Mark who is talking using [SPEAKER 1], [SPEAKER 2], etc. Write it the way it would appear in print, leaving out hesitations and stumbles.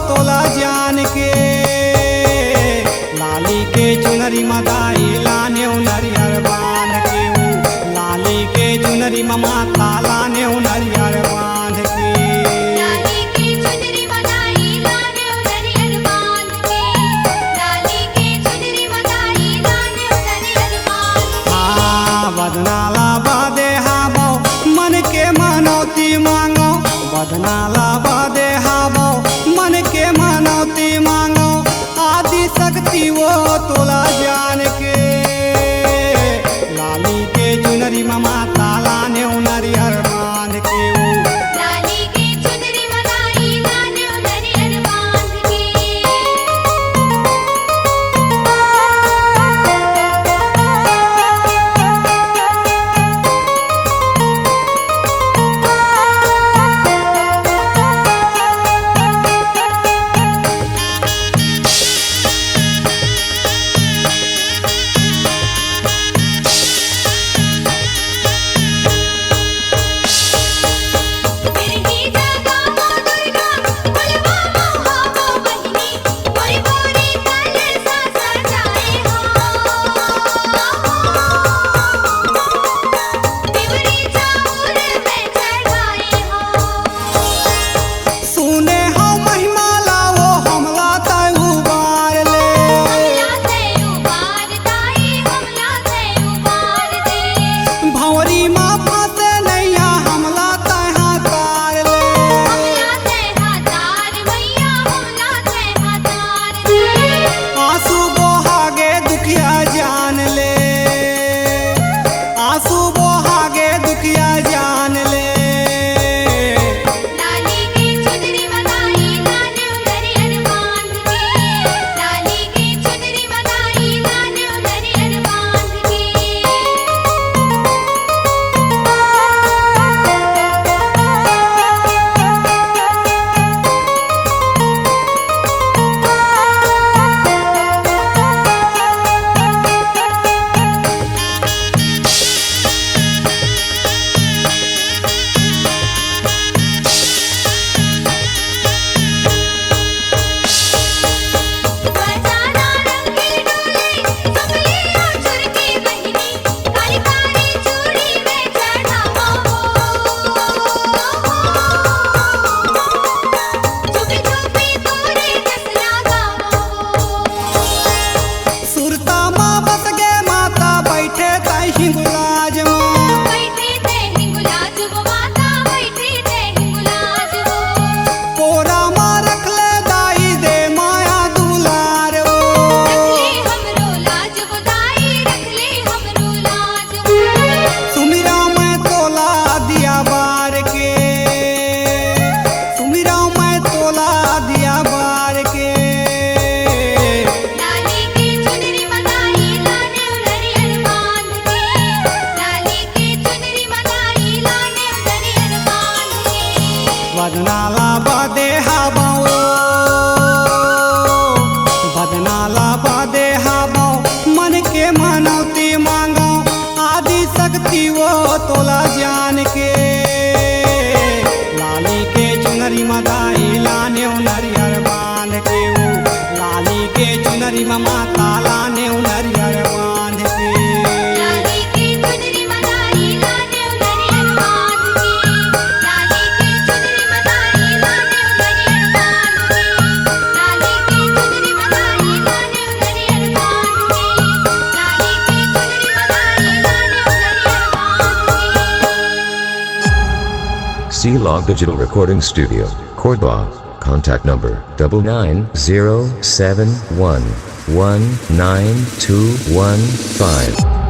[SPEAKER 1] तोला जान के। लाली के चुनरी मदाई लाने नरियर बांध के, लाली के चुनरी माता लाने नरियर बांध के।
[SPEAKER 2] लाली के चुनरी मदाई लाने नरियर बांध के, लाली के चुनरी मदाई लाने नरियर बांध के।
[SPEAKER 1] हाँ बदनाला बादे हाबो मन के मनौती मांगो, बदनाला बादे हाबो मन के मनौती मांगो। आदि शक्ति वो तोला जान के। लाली के चुनरी माता लाने नरियर बांध के,
[SPEAKER 2] लाली के चुनरी मदाई लाने नरियर बांध के।
[SPEAKER 1] बदनाला बादे हाबो, बदनाला बादे हाबो मन के मनौती मांगो। आदि शक्ति वो तोला जान के। लाली के चुनरी मदाई लाने नरियर बांध के, लाली के चुनरी माता लाने नरियर बांध के।
[SPEAKER 3] C-Log Digital Recording Studio, Cordoba. Contact number 99071192115.